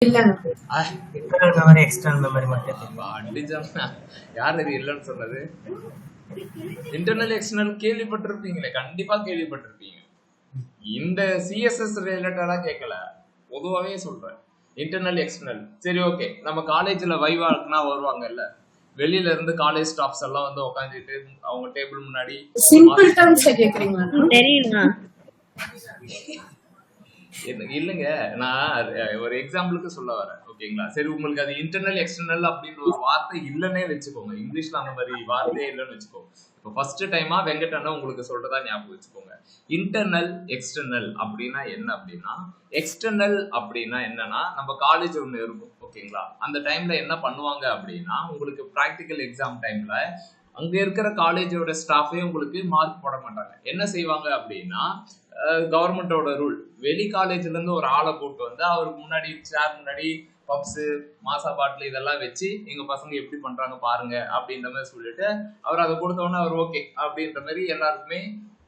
இல்லங்க. Internal memory external memory மட்டும் அடிச்சானா யார் இது இல்லைன்னு சொன்னது? இன்டர்னல் எக்ஸ்டர்னல் கேள்விப்பட்டிருப்பீங்களே, கண்டிப்பா கேள்விப்பட்டிருப்பீங்க. இந்த சிஎஸ்எஸ் ரிலேட்டடா கேட்கல, பொதுவாகவே சொல்றேன். இன்டர்னல் எக்ஸ்டர்னல் சரி ஓகே. நம்ம காலேஜ்ல வைவாக்குனா வருவாங்கல்ல, வெளியில இருந்து காலேஜ் ஸ்டாஃப்ஸ் எல்லாம் வந்து உட்காந்துட்டு அவங்க டேபிள் முன்னாடி சிம்பிள் டர்ம்ஸ்ல கேக்குறீங்களா? தெரியுமா? இல்லைங்க, நான் ஒரு எக்ஸாம்பிளுக்கு சொல்ல வரேன். ஓகேங்களா? சரி, உங்களுக்கு அது இன்டர்னல் எக்ஸ்டர்னல் அப்படின்ற ஒரு வார்த்தை இல்லைன்னே வச்சுக்கோங்க. இங்கிலீஷ்ல அந்த மாதிரி வார்த்தையே இல்லைன்னு வச்சுக்கோங்க. இப்போ ஃபர்ஸ்ட் டைமா வெங்கடண்ணா உங்களுக்கு சொல்றதா ஞாபகம் வச்சுக்கோங்க. இன்டர்னல் எக்ஸ்டர்னல் அப்படின்னா என்ன அப்படின்னா, எக்ஸ்டர்னல் அப்படின்னா என்னன்னா, நம்ம காலேஜ் ஒன்று இருக்கும். ஓகேங்களா? அந்த டைம்ல என்ன பண்ணுவாங்க அப்படின்னா, உங்களுக்கு ப்ராக்டிக்கல் எக்ஸாம் டைம்ல அங்க இருக்கிற காலேஜோட ஸ்டாஃபே உங்களுக்கு மார்க் போட மாட்டாங்க. என்ன செய்வாங்க அப்படின்னா, கவர்மெண்டோட ரூல், வெளி காலேஜ்ல இருந்து ஒரு ஆளை கூட்டு வந்து அவருக்கு முன்னாடி சேர் முன்னாடி பப்ஸ் மாசா பாட்டில் இதெல்லாம் வச்சு எங்க பசங்க எப்படி பண்றாங்க பாருங்க அப்படின்ற மாதிரி சொல்லிட்டு அவர் அதை கொடுத்தோன்னே அவர் ஓகே அப்படின்ற மாதிரி எல்லாருக்குமே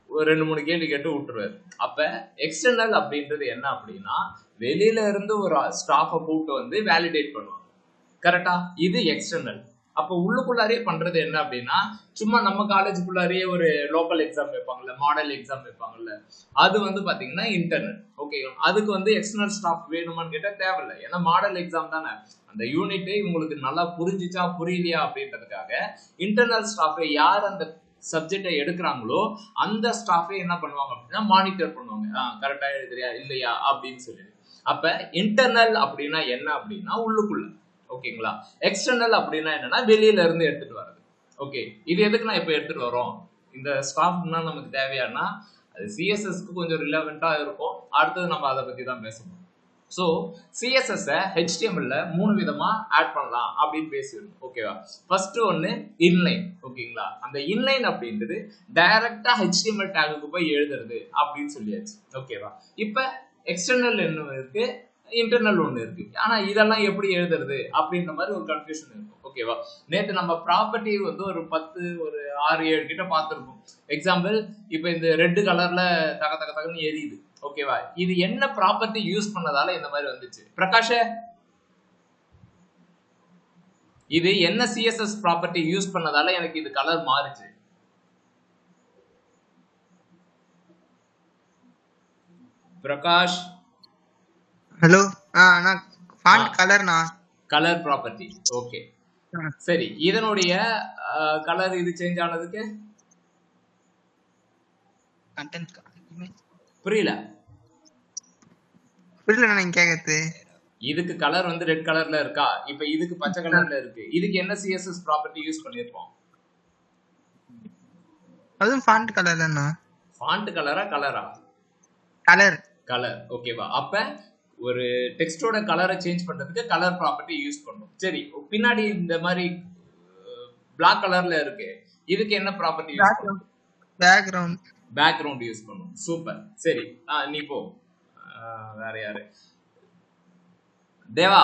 ஒரு 2-3 கேள்வி கேட்டு விட்டுருவாரு. அப்ப எக்ஸ்டர்னல் அப்படின்றது என்ன அப்படின்னா, வெளியில இருந்து ஒரு ஸ்டாஃபை கூப்பிட்டு வந்து வேலிடேட் பண்ணுவாங்க. கரெக்டா? இது எக்ஸ்டர்னல். அப்போ உள்ளுக்குள்ளாரே பண்றது என்ன அப்படின்னா, சும்மா நம்ம காலேஜுக்குள்ளாரே ஒரு லோக்கல் எக்ஸாம் வைப்பாங்கல்ல, மாடல் எக்ஸாம் வைப்பாங்கல்ல, அது வந்து பாத்தீங்கன்னா இன்டர்னல். ஓகே, அதுக்கு வந்து எக்ஸ்டர்னல் ஸ்டாஃப் வேணுமான்னு கேட்டா தேவையில்லை. ஏன்னா மாடல் எக்ஸாம் தானே, அந்த யூனிட் இவங்களுக்கு நல்லா புரிஞ்சிச்சா புரியலையா அப்படின்றதுக்காக இன்டர்னல் ஸ்டாஃபை யார் அந்த சப்ஜெக்டை எடுக்கிறாங்களோ அந்த ஸ்டாஃபே என்ன பண்ணுவாங்க அப்படின்னா மானிட்டர் பண்ணுவாங்க. கரெக்டா எழுதுறியா இல்லையா அப்படின்னு சொல்லிட்டு. அப்ப இன்டர்னல் அப்படின்னா என்ன அப்படின்னா உள்ளுக்குள்ள. ஓகேங்களா? எக்ஸ்டர்னல் அப்படின்னா என்னன்னா வெளியில இருந்து எடுத்துட்டு வர்றது. ஓகே, இது எதுக்கு நான் இப்ப எடுத்துட்டு வரோம், இந்த ஸ்டாஃப்னா நமக்கு தேவையானா அது சிஎஸ்எஸ்க்கு கொஞ்சம் ரிலவெண்டா இருக்கும். அடுத்தது நம்ம அதை பத்தி தான் பேசணும். ஸோ சிஎஸ்எஸ் ஹெச்டிஎம்எல்ல 3 விதமா ஆட் பண்ணலாம் அப்படின்னு பேசிடணும். ஓகேவா? ஃபர்ஸ்ட் ஒன்னு இன்லைன். ஓகேங்களா? அந்த இன்லைன் அப்படின்றது டைரக்டா ஹெச்டிஎம்எல் டேகுக்கு போய் எழுதுறது அப்படின்னு சொல்லியாச்சு. ஓகேவா? இப்ப எக்ஸ்டர்னல் என்ன இருக்கு, இன்டர்னல் ஒன்று இருக்கு. ஆனா இதெல்லாம் எப்படி எழுதுறது அப்படின்ற மாதிரி ஒரு கன்ஃபியூஷன் இருக்கும். ஓகேவா? நேற்று நம்ம ப்ராப்பர்ட்டி வந்து ஒரு 6-7 கிட்ட பார்த்துருப்போம். எக்ஸாம்பிள், இப்போ இந்த ரெட் கலர்ல தக தக தகன்னு எரியுது. ஓகேவா? இது என்ன ப்ராப்பர்ட்டி யூஸ் பண்ணதால இந்த மாதிரி வந்துச்சு? பிரகாஷ், இது என்ன சிஎஸ்எஸ் ப்ராப்பர்ட்டி யூஸ் பண்ணதால எனக்கு இது கலர் மாறுச்சு? பிரகாஷ், ஹலோ. அண்ணா ஃபாண்ட் கலர்னா கலர் ப்ராப்பர்ட்டி. ஓகே சரி, இதனுடைய கலர் இது சேஞ்ச் ஆனதுக்கு கண்டென்ட் புரியல நீங்க கேக்குறது. இதுக்கு கலர் வந்து ரெட் கலர்ல இருக்கா, இப்ப இதுக்கு பச்சை கலர்ல இருக்கு. இதுக்கு என்ன சிஎஸ்எஸ் ப்ராப்பர்ட்டி யூஸ் பண்ணிருப்போம்? அதுவும் ஃபாண்ட் கலர் தானா? ஃபாண்ட் கலரா கலரா? கலர். கலர். ஓகேவா? அப்ப ஒரு டெக்ஸ்டோட கலரை சேஞ்ச் பண்றதுக்கு கலர் ப்ராப்பர்ட்டி யூஸ் பண்ணும். சரி, பின்னாடி இந்த மாதிரி பிளாக் கலர்ல இருக்கு, இதுக்கு என்ன ப்ராப்பர்ட்டி யூஸ் பண்ணும்? பேக்ரவுண்ட். பேக்ரவுண்ட் யூஸ் பண்ணும். சூப்பர். சரி, நீ போ. வேற யாரு? தேவா,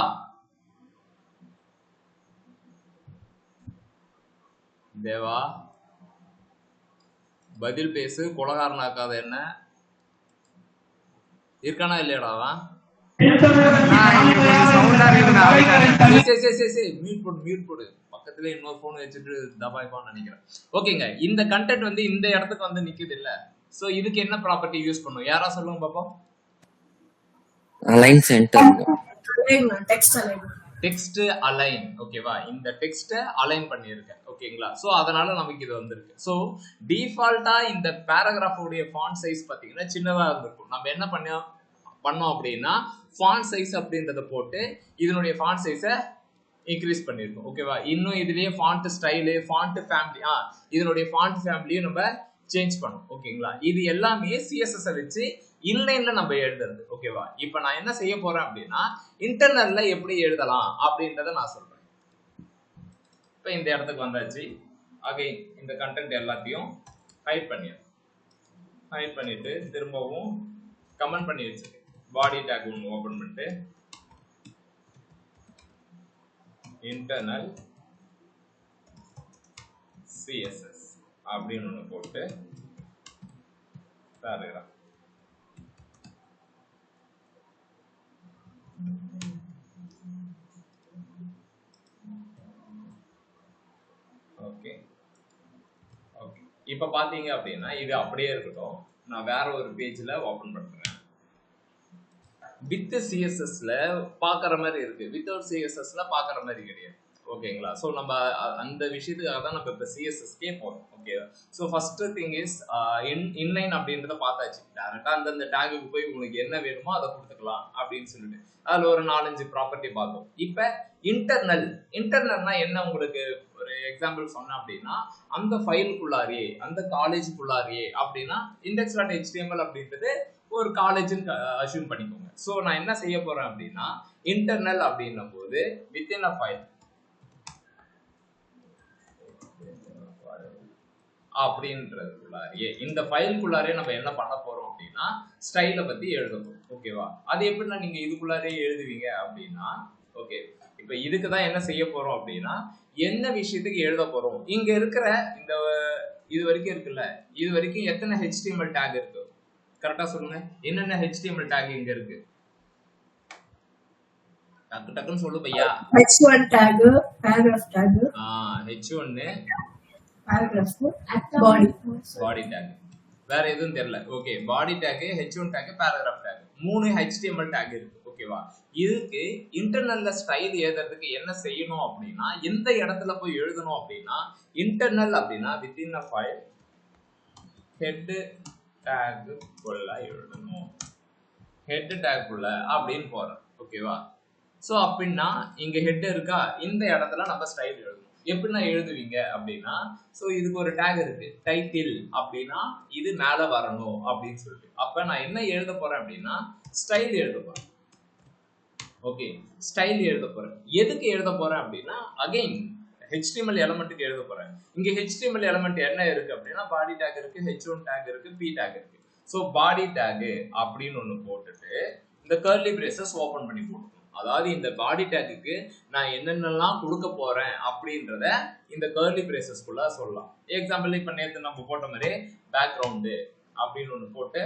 தேவா பதில் பேசு. கொலகாரனாக்காத என்ன இருக்கானா இல்லையடாவா? மியூட் போடு. பக்கத்துல இன்னொரு போன் வச்சுட்டு தபாய்ப்பான்னு நினைக்கிறேன். ஓகேங்க, இந்த கண்டென்ட் வந்து இந்த இடத்துக்கு வந்து நிக்குது இல்ல, சோ இதுக்கு என்ன ப்ராப்பர்ட்டி யூஸ் பண்ணும்? யாரா சொல்லுங்க பாப்போம். Align center. Text align. ஓகேவா? இந்த டெக்ஸ்ட் அலைன் பண்ணியிருக்கேன். ஓகேங்களா? சோ அதனால நமக்கு இது வந்திருக்கு. சோ டிஃபால்ட்டா இந்த பேராகிராஃப் உடைய ஃபாண்ட் சைஸ் பாத்தீங்கன்னா சின்னதா இருந்திருக்கும். நம்ம என்ன பண்ணோம் அப்படின்னா ஃபாண்ட் சைஸ் அப்படின்றத போட்டு இதனுடைய ஃபாண்ட் சைஸை இன்க்ரீஸ் பண்ணிருக்கோம். ஓகேவா? இன்னும் இதுலயே ஃபாண்ட் ஸ்டைலு, ஃபாண்ட் ஃபேமிலி, இதனுடைய ஃபாண்ட் ஃபேமிலியும் நம்ம சேஞ்ச் பண்ணோம். ஓகேங்களா? இது எல்லாமே சிஎஸ்எஸ் வச்சு இன்லைன்ல நம்ம எழுதுறது. ஓகேவா? இப்ப நான் என்ன செய்ய போறேன் அப்படின்னா இன்டர்னல்ல எப்படி எழுதலாம் அப்படின்றத நான் சொல்றேன். இப்ப இந்த இடத்துக்கு வந்தாச்சு. அகைன் இந்த கண்டென்ட் எல்லாத்தையும் ஹைட் பண்ணிட்டு திரும்பவும் கமெண்ட் பண்ணி வச்சிருக்கேன். பாடி டேக் ஒன்று ஓபன் பண்ணிட்டு இன்டர்னல் சிஎஸ்எஸ் அப்படின்னு ஒன்று போட்டு பேராகிராஃப். இப்ப பாத்தீங்க அப்படின்னா இது அப்படியே இருக்கட்டும். நான் வேற ஒரு பேஜ்ல ஓபன் பண்றேன். வித் சிஎஸ்எஸ்ல பாக்குற மாதிரி இருக்கு, வித்தவுட் சிஎஸ்எஸ்ல பாக்குற மாதிரி கிடையாது. ஓகேங்களா? ஸோ நம்ம அந்த விஷயத்துக்காக தான் நம்ம இப்போ சிஎஸ்எஸ்கே போறோம். Okay. So first thing is inline அப்படின்றத பார்த்தாச்சு. டேரக்டா அந்தந்த டேகுக்கு போய் உங்களுக்கு என்ன வேணுமோ அதை கொடுத்துக்கலாம் அப்படின்னு சொல்லிட்டு அதுல ஒரு 4-5 ப்ராப்பர்ட்டி பார்த்தோம். இப்போ இன்டர்னல்னா என்ன, உங்களுக்கு ஒரு எக்ஸாம்பிள் சொன்னேன் அப்படின்னா அந்த ஃபைலுக்குள்ளாரியே அந்த காலேஜுக்குள்ளாரியே அப்படின்னா index.html அப்படின்றது ஒரு காலேஜ்னு அசியூம் பண்ணிக்கோங்க. ஸோ நான் என்ன செய்ய போறேன் அப்படின்னா இன்டர்னல் அப்படின்னும் போது வித்தின் அ ஃபைல் அப்படின்றதுக்குள்ளாரியே இந்த ஃபைலுக்குள்ளாரே நம்ம என்ன பண்ண போறோம் அப்படின்னா ஸ்டைலை பத்தி எழுத போறோம். ஓகேவா? அது எப்படின்னா நீங்க இதுக்குள்ளாரே எழுதுவீங்க அப்படின்னா ஓகே, இப்ப இதுக்கு தான் என்ன செய்ய போறோம் அப்படின்னா என்ன விஷயத்துக்கு எழுத போறோம். இங்க இருக்கிற இந்த இது வரைக்கும் இருக்குல்ல, இது வரைக்கும் எத்தனை HTML டேக் இருக்கு கரெக்டா சொல்லுங்க. என்னென்ன HTML டேக் இங்க இருக்கு? டக்கு டக்குன்னு சொல்லு பையா. H1 tag, paragraph tag, H1 paragraph, body tag. வேற எதுவும் தெரியல. Okay, body tag, H1 tag, paragraph tag, 3 HTML tag இருக்கு. ஓகேவா? இதுக்கு இன்டர்னல்ல ஸ்டைல் எழுதுறதுக்கு என்ன செய்யணும் அப்படின்னா எந்த இடத்துல போய் எழுதணும் அப்படின்னா இன்டர்னல் அப்படின்னா within a file head take குள்ள எழுதணும். ஹெட் டேக் குள்ள அப்படின்னு போறோம். ஓகேவா? ஸோ அப்படின்னா இங்க ஹெட் இருக்கா, இந்த இடத்துல நம்ம ஸ்டைல் எழுதணும். எப்படின்னா எழுதுவீங்க அப்படின்னா ஸோ இதுக்கு ஒரு டேக் இருக்கு டைட்டில் அப்படின்னா இது மேல வரணும் அப்படின்னு சொல்லிட்டு அப்ப நான் என்ன எழுத போறேன் அப்படின்னா ஸ்டைல் எழுத போறேன். ஓகே, ஸ்டைல் எழுத போறேன். எதுக்கு எழுத போறேன் அப்படின்னா அகைன் HTML எலமெண்ட்டுக்கு எழுத போறேன். இங்க HTML எலமெண்ட் என்ன இருக்கு அப்படின்னா பாடி டேக் இருக்கு, H1 டேக் இருக்கு, P டேக் இருக்கு. ஸோ பாடி டேக் அப்படின்னு ஒன்று போட்டுட்டு இந்த கர்லி பிரேசஸ் ஓபன் பண்ணி போட்டுக்கணும். அதாவது இந்த பாடி டேக்குக்கு நான் என்னென்னலாம் கொடுக்க போறேன் அப்படின்றத இந்த கர்லி பிரேசஸ்குள்ள சொல்லலாம். எக்ஸாம்பிள் இப்ப நேற்று நம்ம போட்ட மாதிரி பேக்ரவுண்டு அப்படின்னு ஒன்று போட்டு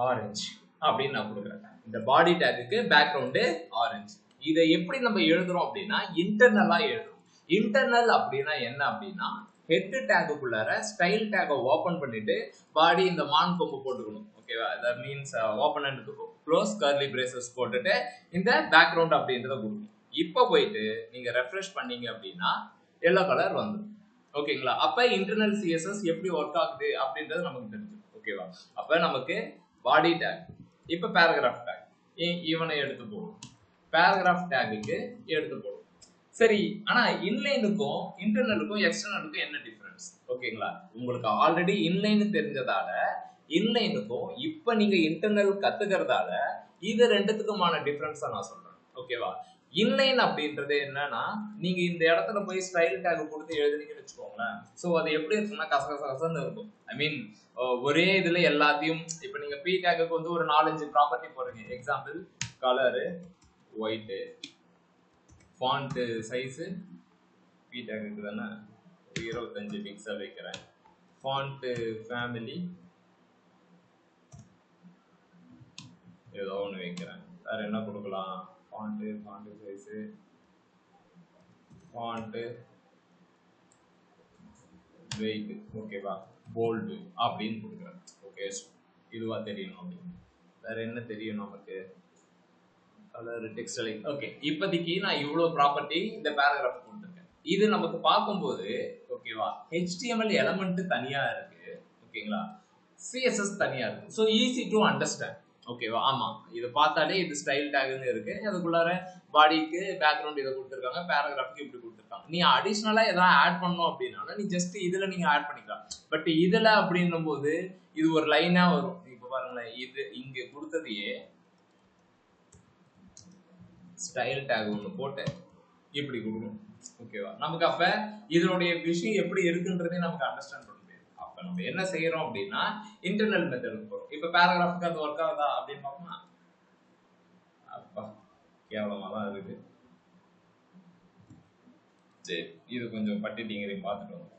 ஆரஞ்சு அப்படின்னு நான் கொடுக்குறேன். இந்த பாடி டேக்குக்கு பேக்ரவுண்டு ஆரஞ்சு. இதை எப்படி நம்ம எழுதுறோம் அப்படின்னா இன்டர்னலா எழுதுறோம். இன்டர்னல் அப்படின்னா என்ன அப்படின்னா ஹெட் டேக்குள்ளார ஸ்டைல் டேக்கை ஓபன் பண்ணிட்டு பாடி இந்த மான் கொம்பு போட்டுக்கணும். ஓகேவா? That means open and close curly braces போட்டுட்டு இந்த பேக்ரவுண்ட் அப்படின்றத கொடுக்கணும். இப்போ போயிட்டு நீங்க ரெஃப்ரெஷ் பண்ணீங்க அப்படின்னா எல்லோ கலர் வந்துடும். ஓகேங்களா? அப்ப இன்டர்னல் சிஎஸ்எஸ் எப்படி ஒர்க் ஆகுது அப்படின்றது நமக்கு தெரியும். ஓகேவா? அப்ப நமக்கு பாடி டேக், இப்ப பேராகிராஃப் டேக் இவனை எடுத்து போடும், பேராகிராஃப் டேக்குக்கு எடுத்து போடும். சரி, ஆனா இன்லைனுக்கும் இன்டர்னலுக்கும் எக்ஸ்டர்னலுக்கும் என்ன டிஃபரன்ஸ்? ஓகேங்களா? உங்களுக்கு ஆல்ரெடி இன்லைன் தெரிஞ்சதால இன்லைனுக்கும் இப்ப நீங்க இன்டர்னல் கத்துக்கிறதால இது ரெண்டுத்துக்குமான டிஃபரன்ஸ் நான் சொல்றேன். ஓகேவா? இன்லைன் அப்படின்றது என்னன்னா நீங்க இந்த இடத்துல போய் ஸ்டைல் டேக் கொடுத்து எழுதுனீங்கன்னு வச்சுக்கோங்களேன். ஸோ அது எப்படி இருக்குன்னா கசகசன்னு இருக்கும். ஐ மீன் ஒரே இதுல எல்லாத்தையும் இப்ப நீங்க பி டேக்கு வந்து ஒரு 4-5 ப்ராப்பர்ட்டி போடுறீங்க. Example colour white, font size P tag தானே 25 பிக்சல் வைக்கிறேன், ஃபாண்ட் ஃபேமிலி ஏதோ ஒன்று வைக்கிறேன். வேற என்ன கொடுக்கலாம்? ஃபாண்ட் சைஸ், ஃபாண்ட் வெயிட், ஓகேவா, போல்டு அப்படின்னு கொடுக்குறேன். ஓகே, இதுவா தெரியணும் அப்படின்னு. வேற என்ன தெரியும் நமக்கு? Colour, text line. ஓகே, இப்போதைக்கு நான் இவ்வளோ ப்ராப்பர்ட்டி இந்த பேராகிராஃப் கொடுத்துருக்கேன். இது நமக்கு பார்க்கும்போது ஓகேவா HTML எலமெண்ட் தனியா இருக்கு. ஓகேங்களா? CSS தனியா இருக்கு. So easy to understand. ஓகேவா? ஆமா, இதை பார்த்தாலே இது ஸ்டைல் டேக்னு இருக்கு. அதுக்குள்ளார பாடிக்கு பேக்ரவுண்ட் இதை கொடுத்துருக்காங்க, பேராகிராஃப்க்கு இப்படி கொடுத்துருக்காங்க. நீ அடிஷ்னலா ஏதாவது ஆட் பண்ணணும் அப்படின்னா நீ ஜஸ்ட் இதுல நீங்க ஆட் பண்ணிக்கலாம். பட் இதுல அப்படின்னும் போது இது ஒரு லைனா வரும். இப்ப பாருங்களேன், இது இங்க கொடுத்ததையே ஸ்டைல் டேக் ஒன்று போட்டு இப்படி கொடுக்கணும். ஓகேவா? நமக்கு அப்ப இதனுடைய விஷயம் எப்படி இருக்குன்றதே நமக்கு அண்டர்ஸ்டாண்ட் பண்ண முடியாது. அப்ப நம்ம என்ன செய்யறோம் அப்படின்னா இன்டர்னல் மெத்தடுக்கு போறோம். இப்ப பேராகிராஃப்க்கு அது ஒர்க் ஆகுதா அப்படின்னு பார்ப்போமா? அப்பா கேவலமா தான் இருக்கு. சரி, இது கொஞ்சம் பட்டிட்டிங்கிறீங்க பார்த்துட்டு வந்தோம்.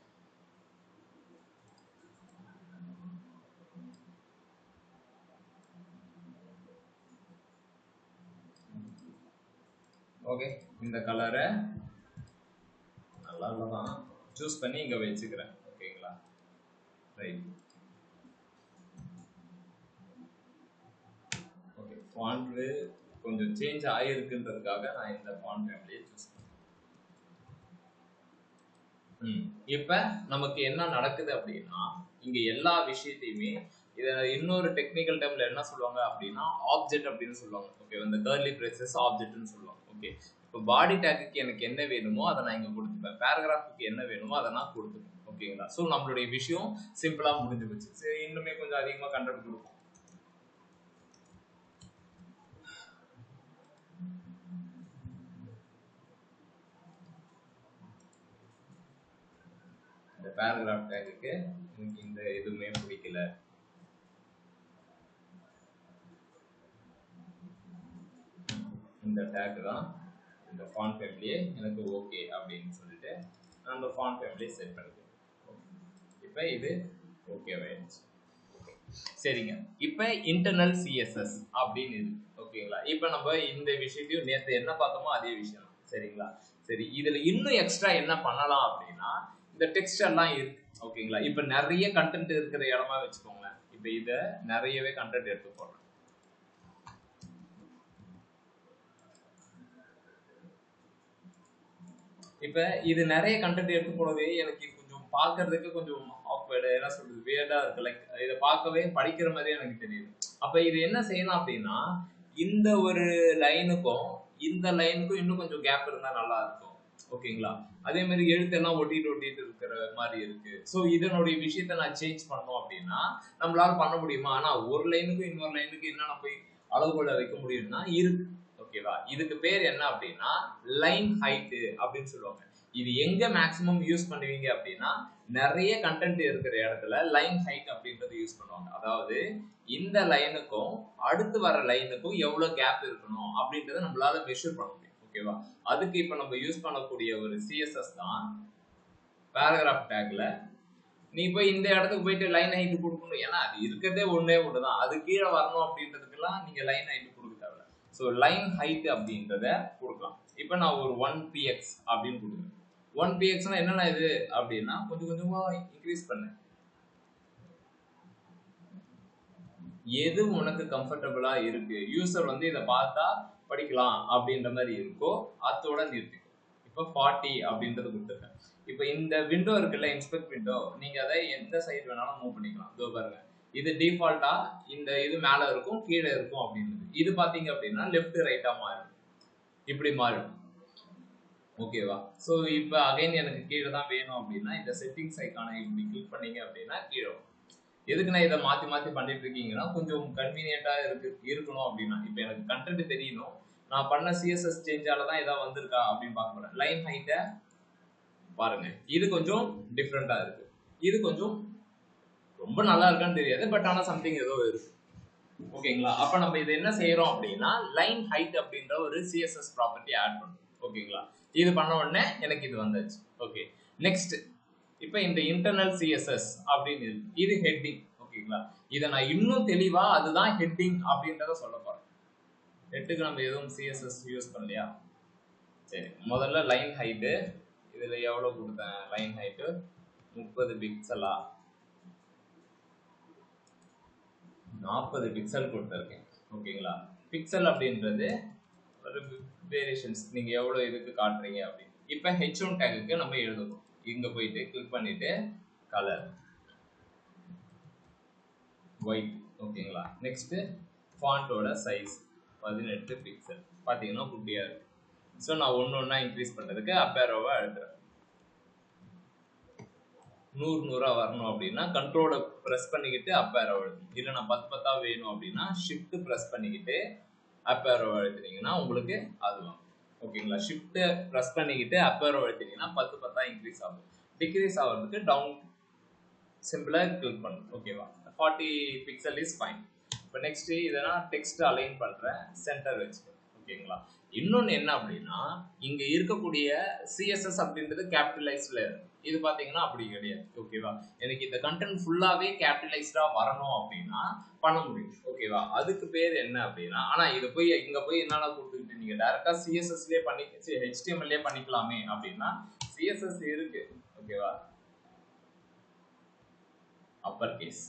ஓகே, இந்த கலரை நல்லா தான் சூஸ் பண்ணி இங்க வச்சுக்கிறேன். ரைட். ஓகே, ஃபாண்ட் கொஞ்சம் சேஞ்ச் ஆயிருக்குன்றதுக்காக நான் இந்த ஃபாண்ட் ஃபேமிலியை சூஸ் பண்ணேன். இப்ப நமக்கு என்ன நடக்குது அப்படின்னா, இங்க எல்லா விஷயத்தையுமே இத இன்னொரு டெக்னிக்கல் டேர்ம்ல என்ன சொல்லுவாங்க அப்படின்னா ஆப்ஜெக்ட் அப்படின்னு சொல்லுவாங்க. ஓகே, இந்த கர்லி பிரேசஸ் ஆப்ஜெக்ட்னு சொல்லுவாங்க. ஓகே, இப்போ பாடி டேக்குக்கு எனக்கு என்ன வேணுமோ அதை நான் இங்க கொடுத்துப்பேன், பேராகிராஃபுக்கு என்ன வேணுமோ அதை நான் கொடுத்துப்பேன். ஓகேங்களா? ஸோ நம்மளுடைய விஷயம் சிம்பிளா முடிஞ்சு போச்சு. சரி, இன்னுமே கொஞ்சம் அதிகமா கண்டென்ட் கொடுப்போம். இந்த பேராகிராஃப் டேக்குக்கு எனக்கு இந்த எதுவுமே பிடிக்கல, இந்த டேக் தான் இந்த ஃபாண்ட் ஃபேமிலியே எனக்கு ஓகே அப்படின்னு சொல்லிட்டு நான் அந்த ஃபாண்ட் ஃபேமிலியை செட் பண்ணிக்கிறேன். இப்போ இது ஓகே ஆயிடுச்சு. சரிங்க, இப்போ இன்டர்னல் சிஎஸ்எஸ் அப்படின்னு இருக்கு. ஓகேங்களா? இப்போ நம்ம இந்த விஷயத்தையும் நேற்று என்ன பார்த்தோமோ அதே விஷயம். சரிங்களா? சரி, இதுல இன்னும் எக்ஸ்ட்ரா என்ன பண்ணலாம் அப்படின்னா இந்த டெக்ஸ்ட் எல்லாம் இருக்கு. ஓகேங்களா? இப்போ நிறைய கண்டென்ட் இருக்கிற இடமா வச்சுக்கோங்களேன். இப்போ இதை நிறையவே கண்டென்ட் எடுத்து போடுறேன். இப்ப இது நிறைய கண்டென்ட் எடுத்து போடவே எனக்கு கொஞ்சம் பார்க்கறதுக்கு கொஞ்சம் ஆக்வர்டு, என்ன சொல்றது, வியர்டா இருக்கு. லைக் இதை பார்க்கவே படிக்கிற மாதிரி எனக்கு தெரியுது. அப்ப இது என்ன செய்யலாம் அப்படின்னா, இந்த ஒரு லைனுக்கும் இந்த லைனுக்கும் இன்னும் கொஞ்சம் கேப் இருந்தா நல்லா இருக்கும். ஓகேங்களா? அதே மாதிரி எழுத்தெல்லாம் ஒட்டிட்டு இருக்கிற மாதிரி இருக்கு. ஸோ இதனுடைய விஷயத்த நான் சேஞ்ச் பண்ணோம் அப்படின்னா நம்மளால பண்ண முடியுமா? ஆனா ஒரு லைனுக்கும் இன்னொரு லைனுக்கு என்னென்ன போய் அளவுகளை வைக்க முடியும்னா இருக்கு. ஓகேவா? இதுக்கு பேர் என்ன அப்படின்னா லைன் ஹைட் அப்படின்னு சொல்லுவாங்க. இது எங்க மேக்ஸிமம் யூஸ் பண்ணுவீங்க அப்படின்னா நிறைய கண்டென்ட் இருக்கிற இடத்துல லைன் ஹைட் அப்படின்றது யூஸ் பண்ணுவாங்க. அதாவது இந்த லைனுக்கும் அடுத்து வர லைனுக்கும் எவ்வளவு கேப் இருக்கணும் அப்படின்றத நம்மளால மெஷர் பண்ண முடியும். ஓகேவா? அதுக்கு இப்ப நம்ம யூஸ் பண்ணக்கூடிய ஒரு சிஎஸ்எஸ் தான் பேராகிராஃப் டேக்ல. நீ போய் இந்த இடத்துக்கு போயிட்டு லைன் ஹைட் கொடுக்கணும், ஏன்னா அது இருக்கிறதே ஒன்னே ஒண்ணுதான். அது கீழே வரணும் அப்படின்றதுக்கெல்லாம் நீங்க லைன் ஹைட் கொடுக்க தேவை. ஸோ லைன் ஹைட் அப்படின்றத கொடுக்கலாம். இப்போ நான் ஒரு 1px அப்படின்னு கொடுக்குறேன். 1pxனா என்னன்னா இது அப்படின்னா கொஞ்சம் கொஞ்சமா இன்க்ரீஸ் பண்ணேன். எது உனக்கு கம்ஃபர்டபுளா இருக்கு, யூசர் இதை பார்த்தா படிக்கலாம் அப்படின்ற மாதிரி இருக்கோ அதோட நிறுத்திக்கும். இப்போ 40 அப்படின்றது கொடுத்துருக்கேன். இப்போ இந்த விண்டோ இருக்குல்ல, இன்ஸ்பெக்ட் விண்டோ, நீங்க அதை எந்த சைடு வேணாலும் மூவ் பண்ணிக்கலாம். இதோ பாருங்க, இது டிஃபால்ட்டா இந்த இது மேல இருக்கும் கீழே இருக்கும் அப்படின்னு. இது பாத்தீங்க அப்படின்னா லெஃப்ட் ரைட்டா மாறும், இப்படி மாறும். ஓகேவா? ஸோ இப்போ அகைன் எனக்கு கீழே தான் வேணும் அப்படின்னா இந்த செட்டிங்ஸ் ஐக்கானை இப்படி கிளிக் பண்ணீங்க அப்படின்னா கீழே. எதுக்கு நான் இதை மாத்தி மாத்தி பண்ணிட்டு இருக்கீங்கன்னா கொஞ்சம் கன்வீனியன்ட்டா இருக்கணும் அப்படின்னா. இப்போ எனக்கு கண்டென்ட் தெரியணும், நான் பண்ண சிஎஸ்எஸ் சேஞ்சால தான் ஏதாவது வந்திருக்கா அப்படின்னு பார்க்க போறேன். லைன் ஹைட்டை பாருங்க, இது கொஞ்சம் டிஃப்ரெண்டா இருக்கு, இது கொஞ்சம் ரொம்ப நல்லா இருக்கான்னு தெரியாது, பட் ஆனா சம்திங் ஏதோ இருக்கு. ஓகேங்களா? அப்ப நம்ம இது என்ன செய்யறோம் அப்படின்னா லைன் ஹைட் அப்படின்ற ஒரு சிஎஸ்எஸ் ப்ராப்பர்ட்டி ஆட் பண்ணும். ஓகேங்களா? இது பண்ண உடனே எனக்கு இது வந்துச்சு. ஓகே, நெக்ஸ்ட் இப்போ இந்த இன்டர்னல் சிஎஸ்எஸ் அப்படின்னு இருக்கு, இது ஹெட்டிங். ஓகேங்களா? இதை நான் இன்னும் தெளிவா அதுதான் ஹெட்டிங் அப்படின்றத சொல்ல போறேன். ஹெட்டுக்கு நம்ம எதுவும் சிஎஸ்எஸ் யூஸ் பண்ணலையா? சரி, முதல்ல லைன் ஹைட்டு, இதுல எவ்வளவு கொடுத்தேன்? லைன் ஹைட்டு 30 பிக்சலா 40 பிக்சல் கொடுத்துருக்கேன். ஓகேங்களா? பிக்சல் அப்படின்றது ஒரு வேரியேஷன்ஸ், நீங்க எவ்வளவு இதுக்கு காட்டுறீங்க அப்படின்னு. இப்போ H1 டேகுக்கு நம்ம எழுதணும். இங்க போயிட்டு கிளிக் பண்ணிட்டு கலர் ஒயிட். ஓகேங்களா? நெக்ஸ்ட் ஃபாண்டோட சைஸ் 18 பிக்சல். பாத்தீங்கன்னா குட்டியா இருக்கு. ஸோ நான் ஒன்னொன்னா இன்க்ரீஸ் பண்றதுக்கு அப் ஏரோவை அழுத்துறேன். 100 வரணும் அப்படின்னா கண்ட்ரோலை ப்ரெஸ் பண்ணிக்கிட்டு அப் ஏரோ அழுத்தணும். இல்லை நான் 10 வேணும் அப்படின்னா ஷிஃப்ட் ப்ரெஸ் பண்ணிக்கிட்டு அப் ஏரோ அழுத்தினீங்கன்னா உங்களுக்கு அதுவும். ஓகேங்களா? ஷிஃப்ட் ப்ரெஸ் பண்ணிக்கிட்டு அப் ஏரோ அழுத்தினீங்கன்னா 10 இன்க்ரீஸ் ஆகும். டிக்ரீஸ் ஆகிறதுக்கு டவுன் சிம்பிளா கிளிக் பண்ணும். ஓகேவா? 40 பிக்சல் இஸ் ஃபைன். இப்போ நெக்ஸ்ட் இதை நான் டெக்ஸ்ட் அலைன் பண்றேன், சென்டர் வச்சுக்கிறேன். ஓகேங்களா? இன்னொன்னு என்ன அப்படின்னா இங்க இருக்கக்கூடிய சிஎஸ்எஸ் அப்படின்றது கேபிட்டலைஸ்ட்ல இருக்கு. இது பாத்தீங்கன்னா அப்படி கிடையாது. ஓகேவா? எனக்கு இந்த கண்டென்ட் ஃபுல்லாவே கேபிட்டலைஸ்டா வரணும் அப்படின்னா பண்ண முடியும். ஓகேவா? அதுக்கு பேர் என்ன அப்படின்னா, ஆனா இது போய் இங்க போய் என்னென்ன கொடுத்துக்கிட்டு நீங்க டைரக்டா சிஎஸ்எஸ்லயே பண்ணி HTMLலயே பண்ணிக்கலாமே அப்படின்னா சிஎஸ்எஸ் இருக்கு. ஓகேவா? Upper case.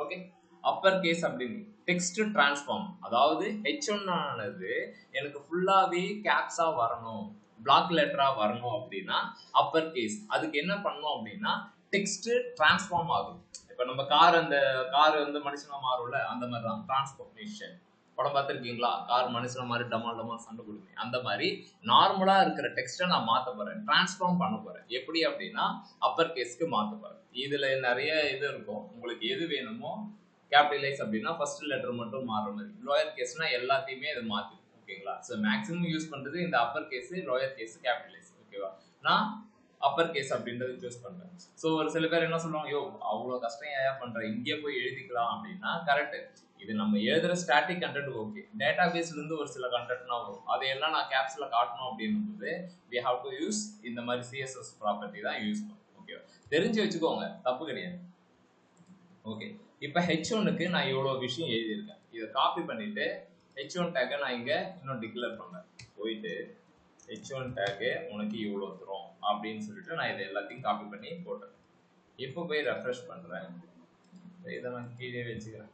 Okay, upper case அப்படின்னு டெக்ஸ்ட் டிரான்ஸ்ஃபார்ம், அதாவது H1 ஆனது எனக்கு ஃபுல்லாவே கேப்ஸா வரணும், பிளாக் லெட்டரா வரணும் அப்படின்னா அப்பர் கேஸ். அதுக்கு என்ன பண்ணணும் அப்படின்னா டெக்ஸ்ட் டிரான்ஸ்ஃபார்ம் ஆகும். இப்ப நம்ம கார், அந்த கார் வந்து மனுஷனா மாறும்ல, அந்த மாதிரி தான் டிரான்ஸ்ஃபார்மேஷன். படம் பார்த்துருக்கீங்களா? கார் மனுஷன மாதிரி டமால் டமால் சண்டை கொடுங்க. அந்த மாதிரி நார்மலா இருக்கிற டெக்ஸ்ட்டை நான் மாற்ற போறேன், டிரான்ஸ்ஃபார்ம் பண்ண போறேன். எப்படி அப்படின்னா அப்பர் கேஸ்க்கு மாற்ற போறேன். இதுல நிறைய இது இருக்கும், உங்களுக்கு எது வேணுமோ. கேபிட்டலைஸ் அப்படின்னா ஃபர்ஸ்ட் லெட்டர் மட்டும் மாறுற மாதிரி, லோயர் கேஸ்னா எல்லாத்தையுமே இது மாத்தி. ஓகேங்களா? ஸோ மேக்ஸிமம் யூஸ் பண்றது இந்த upper case, lower case, capitalize. ஓகேவா? நான் அப்பர் கேஸ் அப்படின்றது சூஸ் பண்றேன். ஸோ ஒரு சில பேர் என்ன சொல்லுவாங்க, யோ அவ்வளோ கஷ்டம் ஏன் பண்ற, இங்கே போய் எழுதிக்கலாம் அப்படின்னா கரெக்ட். இது நம்ம எழுதுற ஸ்டாட்டிக் கண்டென்ட் ஓகே, டேட்டா பேஸ்ல இருந்து ஒரு சில கண்டென்ட்னா வரும், அதையெல்லாம் நான் கேப்ஸ்ல காட்டணும் அப்படின்னும்போது we have to use இந்த மாதிரி CSS ப்ராப்பர்ட்டி தான் யூஸ் பண்ணும். ஓகேவா? தெரிஞ்சு வச்சுக்கோங்க, தப்பு கிடையாது. ஓகே, இப்போ H1க்கு நான் இவ்வளோ விஷயம் எழுதியிருக்கேன். இதை காப்பி பண்ணிட்டு H1 டேக்கை நான் இங்கே இன்னும் டிக்ளேர் பண்ணேன். போயிட்டு H1 டேக்கு உனக்கு இவ்வளோ தரும் அப்படின்னு சொல்லிட்டு நான் இதை எல்லாத்தையும் காப்பி பண்ணி போட்டேன். இப்போ போய் ரெஃப்ரெஷ் பண்ணுறேன், இதை நான் கீழே வச்சுக்கிறேன்.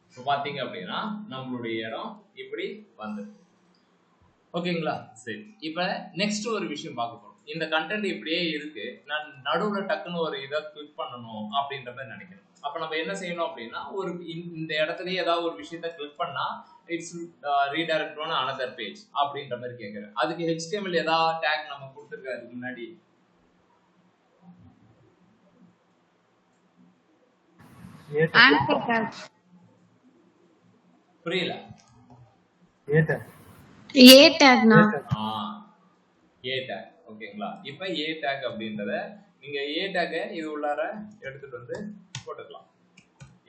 இப்போ பார்த்தீங்க அப்படின்னா நம்மளுடைய இடம் இப்படி வந்து. ஓகேங்களா? சரி, இப்போ நெக்ஸ்ட் ஒரு விஷயம் பார்க்க போகிறோம். இந்த கண்டென்ட் இப்படியே இருக்கு, நான் நடுவில் டக்குன்னு ஒரு இதை கிளிக் பண்ணணும் அப்படின்ற மாதிரி நினைக்கிறேன். அப்போ நம்ம என்ன செய்யணும் அப்படின்னா, ஒரு இந்த இடத்துலயே ஏதாவது ஒரு விஷயத்த கிளிக் பண்ணா it's redirect on another page அப்படின்ற மாதிரி கேட்குறேன். அதுக்கு HTML ஏதாவது டேக் நம்ம கொடுத்துருக்காரு முன்னாடி? புரியல? ஏ டேக். ஓகேங்களா? இப்போ ஏ டேக் அப்படின்றத நீங்க ஏ டேக்கை இது உள்ளார எடுத்துட்டு வந்து போட்டுக்கலாம்.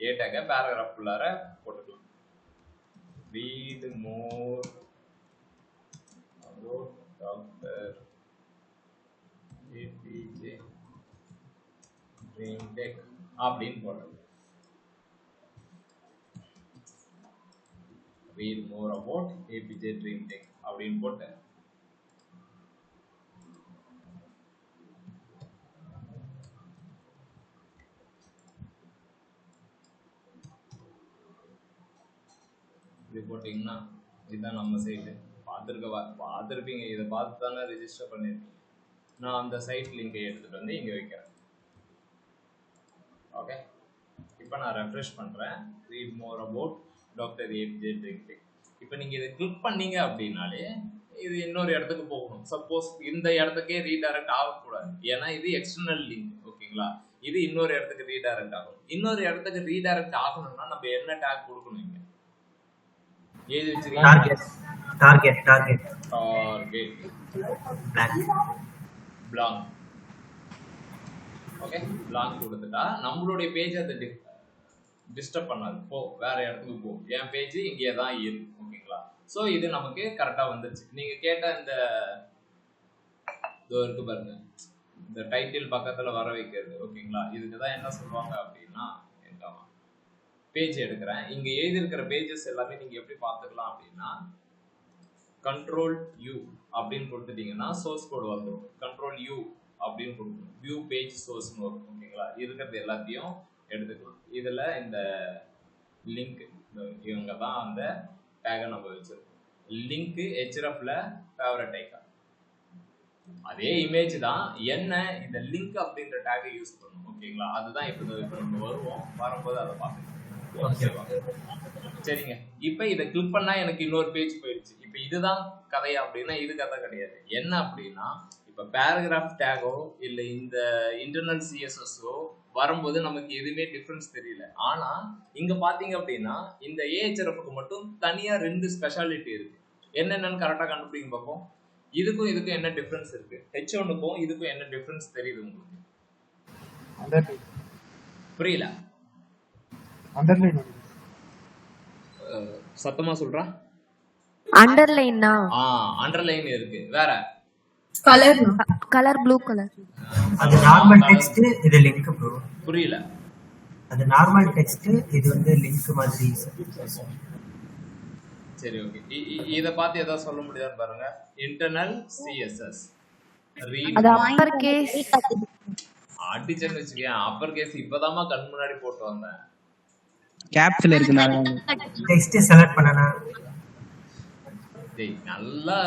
ஏ டேக்கை பேராகிராஃப் உள்ளார போட்டுக்கலாம். read more about Dr. APJ Dream Tech அப்படின்னு போடுறது. read more about APJ Dream Tech அப்படின்னு போட்டு இது போட்டிங்கன்னா இதுதான் நம்ம சைட்டு. பார்த்துருப்பீங்க, இதை பார்த்து தானே ரெஜிஸ்டர் பண்ணியிருக்கீங்க. நான் அந்த சைட் லிங்கை எடுத்துகிட்டு வந்து இங்கே வைக்கிறேன். ஓகே, இப்போ நான் ரெஃப்ரெஷ் பண்ணுறேன். Read more about doctor APJ dream tech. இப்போ நீங்கள் இதை கிளிக் பண்ணீங்க அப்படின்னாலே இது இன்னொரு இடத்துக்கு போகணும். சப்போஸ் இந்த இடத்துக்கே ரீடைரக்ட் ஆகக்கூடாது, ஏன்னா இது எக்ஸ்டர்னல் லிங்க். ஓகேங்களா? இது இன்னொரு இடத்துக்கு ரீடைரக்ட் ஆகும். இன்னொரு இடத்துக்கு ரீடைரக்ட் ஆகணும்னா நம்ம என்ன டேக் கொடுக்கணும்? இங்கே ஏது வச்சிருக்கீங்க? Target blank. ஓகே, பிளாங்க் கொடுத்துட்டா நம்மளுடைய பேஜ் அதை டிஸ்டர்ப் பண்ணாது. போ, வேற இடத்துக்கு போ, என் பேஜ் இங்கே தான் இருக்கு. ஓகேங்களா? ஸோ இது நமக்கு கரெக்டாக வந்துருச்சு. நீங்க கேட்ட இந்த இருக்கு பாருங்க, இந்த டைட்டில் பக்கத்துல வர வைக்கிறது. ஓகேங்களா? இதுக்கு தான் என்ன சொல்லுவாங்க அப்படின்னா, பேஜ் எடுக்கிறேன், இங்க எழுதி இருக்கிற பேஜஸ் எல்லாமே நீங்க எப்படி பார்த்துக்கலாம் அப்படின்னா, Ctrl+U அப்படின்னு கொடுத்துட்டீங்கன்னா சோர்ஸ் கோட் வந்துடும். Ctrl+U அப்படின்னு கொடுக்கணும், வியூ பேஜ் சோர்ஸ்னு வரும். ஓகேங்களா? இருக்கிறது எல்லாத்தையும் எடுத்துக்கலாம். இதுல இந்த லிங்க், இவங்க தான் அந்த டேகை நம்ம வச்சிருக்கோம். லிங்க் hrefல ஃபேவரட் ஐகான், அதே இமேஜ் தான். என்ன, இந்த லிங்க் அப்படின்ற டேகை யூஸ் பண்ணணும். ஓகேங்களா? அதுதான் இப்போ நம்ம வருவோம், வரும்போது அதை பார்த்துக்கலாம். சரிங்க, இப்போ இதை கிளிக் பண்ணா எனக்கு இன்னொரு பேஜ் போயிடுச்சு. இப்போ இதுதான் கதையா அப்படின்னா இது கதை கிடையாது. என்ன அப்படின்னா, இப்போ பேராகிராஃப் டேகோ இல்லை இந்த இன்டர்னல் சிஎஸ்எஸ்ஓ வரும்போது நமக்கு எதுவுமே டிஃப்ரென்ஸ் தெரியல. ஆனா இங்க பாத்தீங்க அப்படின்னா இந்த ஏஹெச்எஃப்க்கு மட்டும் தனியா 2 ஸ்பெஷாலிட்டி இருக்கு. என்னென்னு கரெக்டா கண்டுபிடிங்க பார்ப்போம். இதுக்கும் இதுக்கும் என்ன டிஃபரன்ஸ் இருக்கு? H1க்கும் இதுக்கும் என்ன டிஃபரன்ஸ் தெரியுது உங்களுக்கு? புரியல? அண்டர்லைன். சத்தமா சொல்றா. அண்டர்லைன்னா அண்டர்லைன் இருக்கு. வேற கலர் ப்ளூ கலர். அது நார்மல் டெக்ஸ்ட், இது லிங்க் ப்ரோ. புரியல? அது நார்மல் டெக்ஸ்ட், இது வந்து லிங்க் மாதிரி. சரி, ஓகே. இத பார்த்து ஏதாவது சொல்ல முடியுதான்னு பாருங்க. இன்டர்னல் சிஎஸ்எஸ் ரீட், அது அப்பர் கேஸ். அடிச்சேன்னு வச்சுக்கேன் அப்பர் கேஸ் இப்பதாம்மா கண் முன்னாடி போட்டு வந்தேன். கேப்ஸ்ல இருக்குனால டெக்ஸ்ட் செலக்ட் பண்ணனா டேய் நல்லா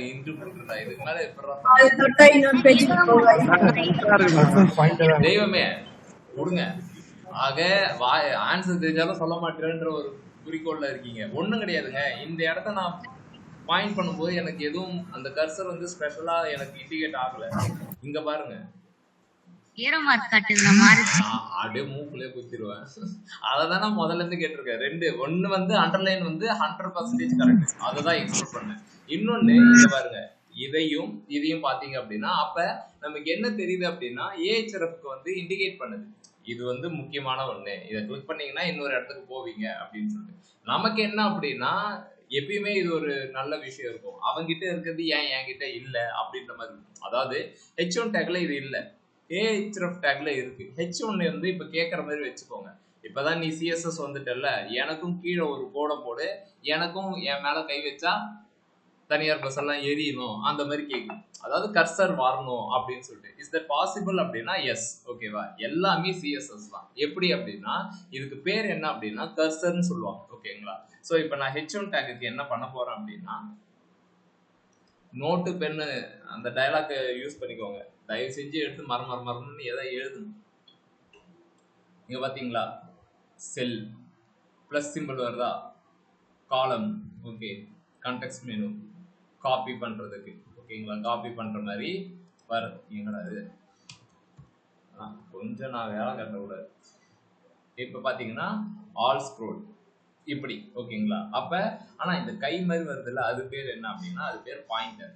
இன்ட்ரோ கொடுக்குறா இதுக்கு மேல எப்படா அது தொட்டா இன்னொரு பேஜுக்கு போவாங்க. தெய்வமே கொடுங்க. ஆக ஆன்சர் தெரிஞ்சாலும் சொல்ல மாட்டேன்ற ஒரு குறிக்கோள்ல இருக்கீங்க. ஒண்ணும் கிடையாதுங்க. இந்த இடத்த நான் பாயிண்ட் பண்ணும்போது எனக்கு எதுவும் அந்த கர்சர் வந்து ஸ்பெஷலா எனக்கு இண்டிகேட் ஆகல. இங்க பாருங்க அப்படியே மூக்குலயே குத்திடுவேன். அததான் நான் முதல்ல இருந்து கேட்டிருக்கேன். ஒண்ணு வந்து அண்டர்லைன் வந்து 100% கரெக்ட், அததான் எக்ஸ்பெக்ட் பண்ணேன். இன்னொன்னு இங்க பாருங்க, இதையும் பாத்தீங்க அப்படின்னா அப்ப நமக்கு என்ன தெரியுது அப்படின்னா ஏஹெச்ஆர்எஃப்க்கு வந்து இண்டிகேட் பண்ணுது. இது வந்து முக்கியமான ஒண்ணு, இதை கிளிக் பண்ணீங்கன்னா இன்னொரு இடத்துக்கு போவீங்க அப்படின்னு சொல்லிட்டு. நமக்கு என்ன அப்படின்னா எப்பயுமே இது ஒரு நல்ல விஷயம் இருக்கும். அவங்கிட்ட இருக்கிறது ஏன் என்கிட்ட இல்ல அப்படின்ற மாதிரி இருக்கும். அதாவது H1 டேக்ல இது இல்ல, ஏஹெச்ஆர்எஃப் டேக்ல இருக்கு. H1 வந்து இப்ப கேட்கற மாதிரி வச்சுக்கோங்க. இப்பதான் நீ சிஎஸ்எஸ் வந்துட்டல, எனக்கும் கீழே ஒரு கோடை போடு, எனக்கும் என் மேல கை வச்சா தனியார் பஸ் எல்லாம் எரியணும் அந்த மாதிரி கேட்கும். அதாவது கர்சர் வரணும் அப்படின்னு சொல்லிட்டு. இஸ் தட் பாசிபிள் அப்படின்னா எஸ். ஓகேவா, எல்லாமே சிஎஸ்எஸ் தான். எப்படி அப்படின்னா இதுக்கு பேர் என்ன அப்படின்னா கர்சர்னு சொல்லுவாங்க. ஓகேங்களா. ஸோ இப்போ நான் H1 டேக்கு என்ன பண்ண போறேன் அப்படின்னா நோட்டு பென்னு அந்த டயலாக் யூஸ் பண்ணிக்கோங்க. தயவு செஞ்சு எடுத்து மரம்னு எதாவது எழுதணும். இங்க பாத்தீங்களா செல் பிளஸ் சிம்பிள் வருதா, காலம், ஓகே, கான்டெக்ஸ்ட் மெனு காப்பி பண்றதுக்கு. ஓகேங்களா, காப்பி பண்ற மாதிரி வருது. எங்கடா இது கொஞ்சம் நான் வேலை கட்டக்கூடாது. இப்ப பாத்தீங்கன்னா ஆல் ஸ்க்ரோல் இப்படி. ஓகேங்களா. அப்ப ஆனா இந்த கை மாதிரி வருது இல்ல, அது பேர் என்ன அப்படின்னா அது பேர் பாயிண்டர்.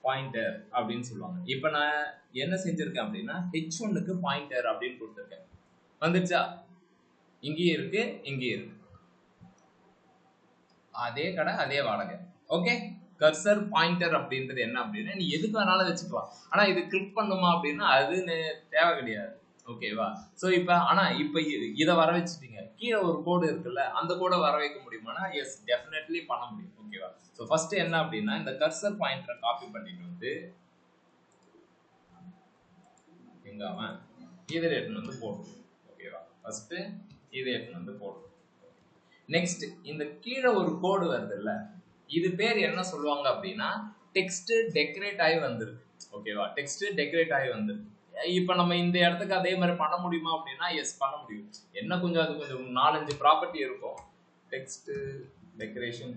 பாயிண்டர் அப்படின்னு சொல்லுவாங்க. இப்ப நான் என்ன செஞ்சிருக்கேன் அப்படின்னா H1க்கு பாயிண்டர் அப்படின்னு கொடுத்துருக்கேன். வந்துருச்சா, இங்கேயும் இருக்கு இங்கேயும் இருக்கு, அதே கடை அதே வாடகை. ஓகே, கர்சர் பாயிண்டர் அப்படின்றது என்ன அப்படின்னா நீ எதுக்கு வேணாலும் வச்சுக்கலாம். ஆனா இது கிளிக் பண்ணுமா அப்படின்னா அது தேவை கிடையாது. ஓகேவா. ஸோ இப்போ ஆனால் இப்போ இதை வர வச்சுட்டீங்க, கீழே ஒரு கோடு இருக்குல்ல, அந்த கோடை வர வைக்க முடியுமானா எஸ், டெஃபினெட்லி பண்ண முடியும். ஓகேவா. ஸோ ஃபர்ஸ்ட் என்ன அப்படின்னா இந்த கர்சர் பாயிண்டரை காப்பி பண்ணிட்டு வந்து எங்க அவன் இதை எடுத்துன்னு வந்து போடும். ஓகேவா, ஃபர்ஸ்ட் இதை எடுத்துன்னு வந்து போடும். நெக்ஸ்ட் இந்த கீழே ஒரு கோடு வருது இல்ல, இது பேர் என்ன சொல்லுவாங்க அப்படின்னா டெக்ஸ்ட் டெக்கரேட் ஆகி வந்துருக்கு. ஓகேவா, டெக்ஸ்ட் டெக்கரேட் ஆகி வந்துருக்கு. இப்ப நம்ம இந்த இடத்துக்கு அதே மாதிரி பண்ண முடியுமா அப்படின்னா எஸ், பண்ண முடியும். என்ன கொஞ்சம் அது கொஞ்சம் 4-5 ப்ராப்பர்ட்டி இருக்கும். டெக்ஸ்ட் டெக்கரேஷன்,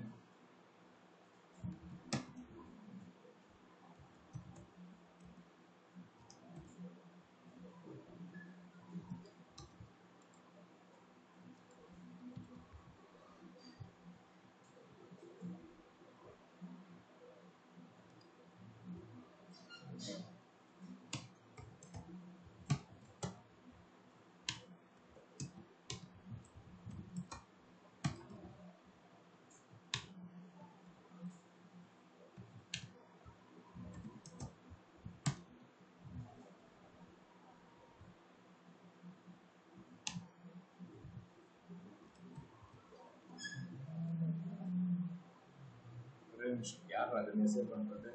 யார் அது மெசேஜ் பண்றது?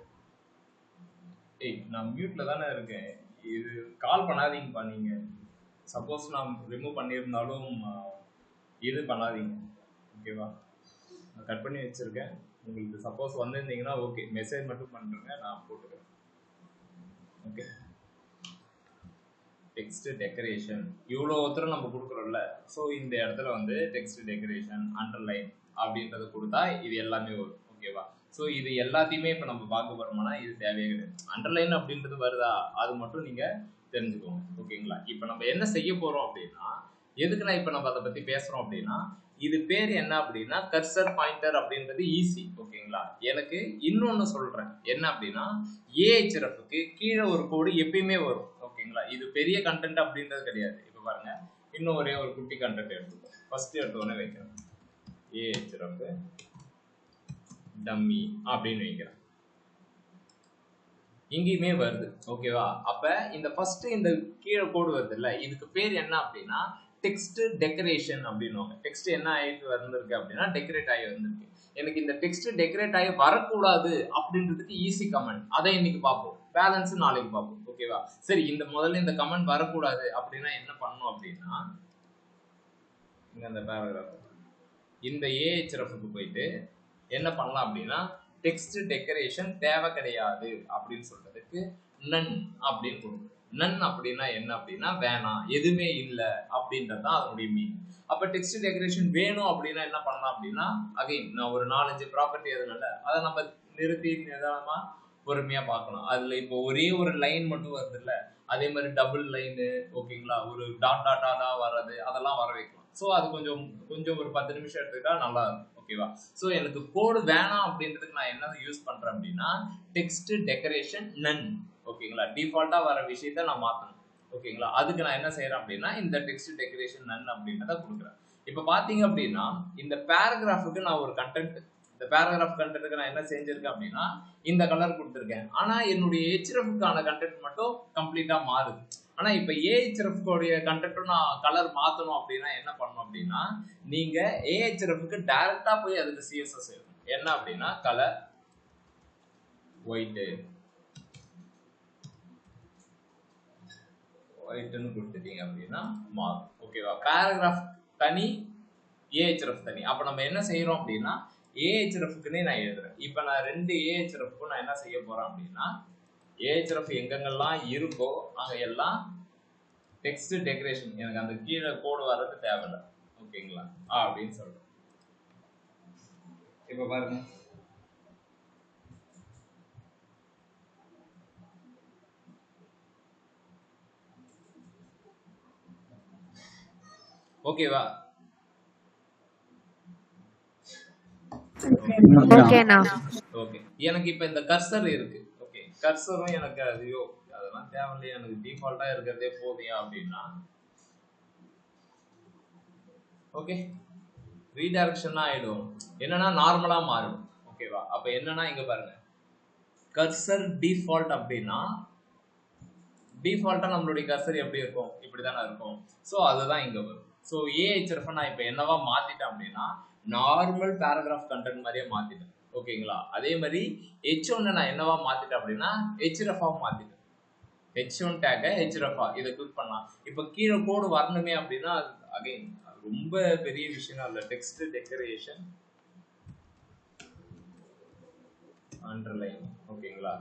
ஏய், நான் மியூட்ல தானே இருக்கேன். இது கால் பண்ணாதீங்கப்பா. நீங்க சப்போஸ் நான் ரிமூவ் பண்ணியிருந்தாலும் இது பண்ணாதீங்க. ஓகேவா, நான் கட் பண்ணி வச்சிருக்கேன். உங்களுக்கு சப்போஸ் வந்திருந்தீங்கன்னா ஓகே, மெசேஜ் மட்டும் பண்ணுறேங்க, நான் போட்டுக்கிறேன். ஓகே, டெக்ஸ்ட் டெக்கரேஷன் இவ்வளோ ஒருத்தரும் நம்ம கொடுக்குறோம்ல. ஸோ இந்த இடத்துல வந்து டெக்ஸ்ட் டெக்கரேஷன் அண்டர்லைன் அப்படின்றத கொடுத்தா இது எல்லாமே வரும். ஓகேவா. ஸோ இது எல்லாத்தையுமே இப்போ நம்ம பார்க்க போறோம்னா இது தேவையே கிடையாது. அண்டர்லைன் அப்படின்றது வருதா, அது மட்டும் நீங்க தெரிஞ்சுக்கோங்க. ஓகேங்களா. இப்போ நம்ம என்ன செய்ய போறோம் அப்படின்னா, எதுக்கு நான் இப்போ நம்ம அதை பத்தி பேசுறோம் அப்படின்னா, இது பேர் என்ன அப்படின்னா கர்சர் பாயிண்டர் அப்படின்றது ஈஸி. ஓகேங்களா. எனக்கு இன்னொன்னு சொல்றேன் என்ன அப்படின்னா ஏஹெச்ஆர்எஃப்க்கு கீழே ஒரு கோடு எப்பயுமே வரும். ஓகேங்களா. இது பெரிய கண்டென்ட் அப்படின்றது கிடையாது. இப்போ பாருங்க, இன்னும் ஒரே ஒரு குட்டி கண்டென்ட் எடுத்துக்கோம். ஃபர்ஸ்ட் எடுத்தோடனே வைக்கிறேன் ஏஹெச்ஆர்எஃப் டம்மி அப்படின்னு வைக்கிறேன். இங்கேயுமே வருது. ஓகேவா. அப்ப இந்த ஃபர்ஸ்ட் இந்த கீழே கோடு வருது இல்ல, இதுக்கு பேர் என்ன அப்படின்னா டெக்ஸ்ட் டெக்கரேஷன் அப்படின்னுவாங்க. டெக்ஸ்ட் என்ன ஆயிட்டு வந்திருக்கு அப்படின்னா டெக்கரேட் ஆகி வந்திருக்கு. எனக்கு இந்த டெக்ஸ்ட் டெக்கரேட் ஆகி வரக்கூடாது அப்படின்றதுக்கு ஈஸி கமெண்ட், அதை இன்னைக்கு பார்ப்போம். பேலன்ஸ் நாளைக்கு பார்ப்போம். ஓகேவா? சரி, இந்த முதல்ல இந்த கமெண்ட் வரக்கூடாது அப்படின்னா என்ன பண்ணணும் அப்படின்னா, இங்க அந்த பேராகிராஃப் இந்த ஏஹெச்எஃப்க்கு போயிட்டு என்ன பண்ணலாம் அப்படின்னா, டெக்ஸ்ட் டெக்கரேஷன் தேவை கிடையாது அப்படின்னு சொல்றதுக்கு நன் அப்படின்னு கொடுக்கும். நன் அப்படின்னா என்ன அப்படின்னா வேணாம், எதுவுமே இல்லை அப்படின்றது தான் அதனுடைய மீன். அப்ப டெக்ஸ்ட் டெக்கரேஷன் வேணும் அப்படின்னா என்ன பண்ணலாம் அப்படின்னா, அகைன் நான் ஒரு 4-5 ப்ராப்பர்ட்டி எதுனால அதை நம்ம நிறுத்தி நிதானமா பொறுமையா பார்க்கலாம். அதுல இப்போ ஒரே ஒரு லைன் மட்டும் வருது இல்ல, அதே மாதிரி டபுள் லைனு, ஓகேங்களா, ஒரு டாட் டாட் டாட்டா வர்றது, அதெல்லாம் வர வைக்கலாம். ஸோ அது கொஞ்சம் ஒரு 10 நிமிஷம் எடுத்துக்கிட்டா நல்லா இருக்கும். ஓகேவா? ஸோ எனக்கு கோடு வேணாம் அப்படின்றதுக்கு நான் என்ன யூஸ் பண்றேன் அப்படின்னா, டெக்ஸ்ட் டெக்கரேஷன் நன். ஓகேங்களா? டிஃபால்ட்டா வர விஷயத்த நான் மாத்தணும். ஓகேங்களா? அதுக்கு நான் என்ன செய்யறேன் அப்படின்னா, இந்த டெக்ஸ்ட் டெக்கரேஷன் நன் அப்படின்றத கொடுக்குறேன். இப்ப பாத்தீங்க அப்படின்னா, இந்த பேராகிராஃபுக்கு நான் ஒரு கண்டென்ட், இந்த பேராகிராஃப் கண்டென்ட்டுக்கு நான் என்ன செஞ்சிருக்கேன் அப்படின்னா, இந்த கலர் கொடுத்துருக்கேன். ஆனா என்னுடைய ஹெச்எஃப்க்கான கண்டென்ட் மட்டும் கம்ப்ளீட்டா மாறுது. ஆனா இப்ப ஏஹெச்எஃப் உடைய கண்டென்ட்டும் நான் கலர் மாத்தணும் அப்படின்னா என்ன பண்ணணும் அப்படின்னா, நீங்க ஏஹெச்எஃப்க்கு டைரக்டா போய் அதுக்கு சிஎஸ்எஸ் எழுதணும். என்ன அப்படின்னா, கலர் ஒயிட்னு கொடுத்துட்டீங்க அப்படின்னா மாறும். ஓகேவா? பேராகிராஃப் தனி, ஏஹெச்எஃப் தனி. அப்ப நம்ம என்ன செய்யறோம் அப்படின்னா, ஏஹெச்எஃப்க்குன்னே நான் எழுதுறேன். இப்ப நான் 2 ஏஹெச்எஃப்க்கும் நான் என்ன செய்ய போறேன் அப்படின்னா, ஏஹெச்எஃப் எங்கெங்கெல்லாம் இருக்கோ அங்க எல்லாம் டெக்ஸ்ட் டெக்கரேஷன், எனக்கு அந்த கீழே கோடு வர்றது தேவையில்லை. ஓகேங்களா? அப்படின்னு சொல்றேன். இப்ப பாருங்க, ஓகேவா? ஓகேண்ணா. ஓகே, எனக்கு இப்ப இந்த கர்சர் இருக்கு. ஓகே, கர்சரும் எனக்கு ஐயோ அதெல்லாம் தேவையில்லையா, எனக்கு டிஃபால்ட்டா இருக்கிறதே போதியா அப்படின்னா, ஓகே, ரீடைரக்ஷன் ஆயிடும். என்னன்னா நார்மலா மாறும். ஓகேவா? அப்ப என்னன்னா இங்க பாருங்க, கர்சர் டிஃபால்ட் அப்படின்னா, டிஃபால்ட்டா நம்மளுடைய கர்சர் எப்படி இருக்கும், இப்படிதானே இருக்கும். ஸோ அதுதான் இங்க வரும். ஸோ ஏஹெச்எஃப் நான் இப்ப என்னவா மாத்திட்டேன் அப்படின்னா, நார்மல் பேராகிராஃப் கண்டென்ட் மாதிரியே மாத்திட்டேன். ஓகேங்களா? அதே மாதிரி H1 நான் என்னவா மாத்திட்டேன் அப்படின்னா, ஹெச்எஃப் மாத்திட்டேன். H1 டேக ஹெச்எஃப் இதை கிளிக் பண்ணலாம். இப்ப கீழே கோடு வரணுமே அப்படின்னா, அகைன் ரொம்ப பெரிய விஷயம் இல்ல. டெக்ஸ்ட் டெக்கரேஷன் அண்டர்லைன், ஓகேங்களா,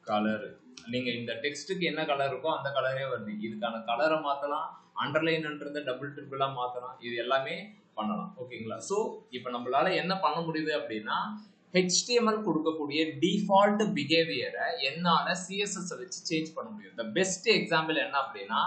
கலர், நீங்க இந்த டெக்ஸ்ட்டுக்கு என்ன கலர் இருக்கோ அந்த கலரே வருது. இதுக்கான கலரை மாத்தலாம், அண்டர்லைன்ன்றத டபுள் ட்ரிபிளா மாத்தலாம், இது எல்லாமே பண்ணலாம். ஓகேங்களா? ஸோ இப்போ நம்மளால என்ன பண்ண முடியுது அப்படின்னா, HTML கொடுக்கக்கூடிய டிஃபால்ட் பிஹேவியரை என்னால CSS வச்சு சேஞ்ச் பண்ண முடியும். த பெஸ்ட் எக்ஸாம்பிள் என்ன அப்படின்னா,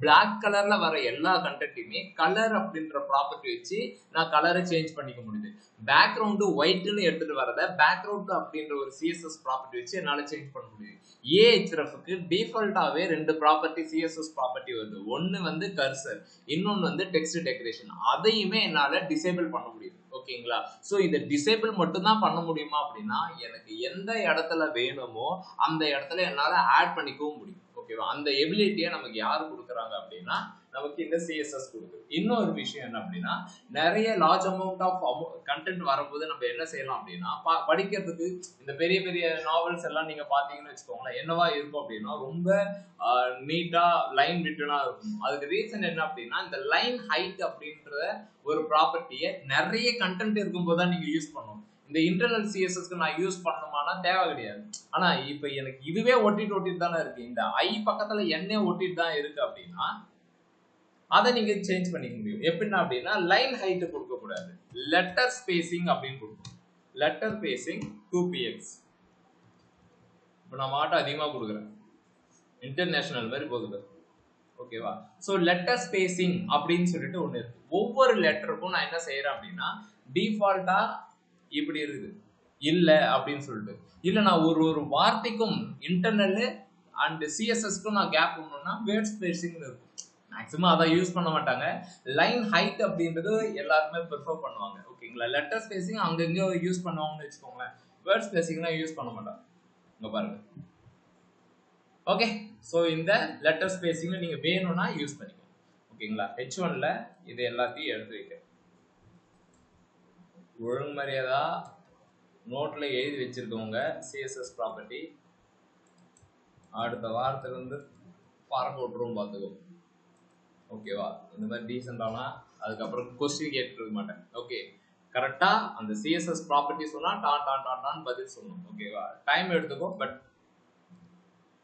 பிளாக் கலர்ல வர எல்லா கண்டென்ட்டையுமே கலர் அப்படின்ற ப்ராப்பர்ட்டி வச்சு நான் கலரை சேஞ்ச் பண்ணிக்க முடியுது. பேக்ரவுண்டு ஒயிட்னு எடுத்துட்டு வரத பேக்ரவுண்ட் அப்படின்ற ஒரு CSS ப்ராப்பர்ட்டி வச்சு என்னால சேஞ்ச் பண்ண முடியுது. ஏஹெச்எஃப்க்கு டிஃபால்ட்டாவே 2 ப்ராப்பர்ட்டி CSS ப்ராப்பர்ட்டி வருது. ஒன்னு வந்து கர்சர், இன்னொன்னு வந்து டெக்ஸ்ட் டெக்கரேஷன். அதையுமே என்னால டிசேபிள் பண்ண முடியுது. ஓகேங்களா? சோ இத டிசேபிள் மட்டும் தான் பண்ண முடியுமா அப்படின்னா, எனக்கு எந்த இடத்துல வேணுமோ அந்த இடத்துல என்னால ஆட் பண்ணிக்கவும் முடியும். ஓகேவா? அந்த எபிலிட்டியை நமக்கு யாரு கொடுக்குறாங்க அப்படின்னா, நமக்கு இந்த CSS கொடுக்குது. இன்னொரு விஷயம் என்ன அப்படின்னா, நிறைய லார்ஜ் அமௌண்ட் ஆஃப் கண்டென்ட் வரும்போது நம்ம என்ன செய்யலாம் அப்படின்னா, படிக்கிறதுக்கு இந்த பெரிய பெரிய நாவல்ஸ் எல்லாம் நீங்க பாத்தீங்கன்னு வச்சுக்கோங்களேன், என்னவா இருக்கும் அப்படின்னா ரொம்ப நீட்டா லைன் ரிட்டனா இருக்கும். அதுக்கு ரீசன் என்ன அப்படின்னா, இந்த லைன் ஹைட் அப்படின்ற ஒரு ப்ராப்பர்ட்டியை நிறைய கண்டென்ட் இருக்கும்போது தான் நீங்க யூஸ் பண்ணணும். இந்த இன்டர்னல் சிஎஸ்எஸ்க்கு நான் யூஸ் பண்ணணுமானா தேவை கிடையாது. ஆனா இப்ப எனக்கு இதுவே ஒட்டிட்டு தானே இருக்கு, இந்த ஐ பக்கத்துல என்ன ஒட்டிட்டு தான் இருக்கு அப்படின்னா, அதை நீங்க சேஞ்ச் பண்ணிக்க முடியும். எப்படின்னா அப்படின்னா, லைன் ஹைட் கொடுக்க கூடாது, லெட்டர் ஸ்பேசிங் அப்படின்னு கொடுக்கணும். Letter spacing 2px. இப்போ நான் மாட்டம் அதிகமா கொடுக்குறேன், இன்டர்நேஷனல் மாதிரி போகுது. ஓகேவா? சோ லெட்டர் ஸ்பேசிங் அப்படின்னு சொல்லிட்டு ஒண்ணு இருக்கு. ஒவ்வொரு லெட்டருக்கும் நான் என்ன செய்யறேன் அப்படின்னா, டிஃபால்ட்டா இப்படி இருக்குது இல்ல அப்படின்னு சொல்லிட்டு, இல்ல நான் ஒரு வார்த்தைக்கும் இன்டர்னல் அண்ட் சிஎஸ்எஸ்க்கும் நான் கேப் பண்ணணும்னா வேர்ட் ஸ்பேசிங் இருக்கும். மேக்ஸிமம் அதை யூஸ் பண்ண மாட்டாங்க. லைன் ஹைட் அப்படின்றது எல்லாருமே ப்ரிஃபர் பண்ணுவாங்க. ஓகேங்களா? லெட்டர் ஸ்பேசிங் அங்கங்க யூஸ் பண்ணுவாங்கன்னு வச்சுக்கோங்களேன், வேர்ட் ஸ்பேசிங்லாம் யூஸ் பண்ண மாட்டாங்க. இங்க பாருங்க. ஓகே, சோ இந்த லெட்டர் ஸ்பேசிங் நீங்க வேணும்னா யூஸ் பண்ணிக்கோங்க. ஓகேங்களா? H1ல இது எல்லாத்தையும் எடுத்து வைக்க, ஒழுங்கு மரியாதா நோட்ல எழுதி வச்சிருக்கவங்க CSS ப்ராப்பர்ட்டி அடுத்த வாரத்துல இருந்து பறக்க விட்டுரும் பார்த்துக்கோ. ஓகேவா? இந்த மாதிரி டீசெண்டானா அதுக்கப்புறம் கொஸ்டின் கேட்டுருக்க மாட்டேன். ஓகே, கரெக்டா அந்த சிஎஸ்எஸ் ப்ராப்பர்ட்டி சொன்னா டான் டான் டான் டான் பதில் சொல்லணும். ஓகேவா? டைம் எடுத்துக்கோ, பட்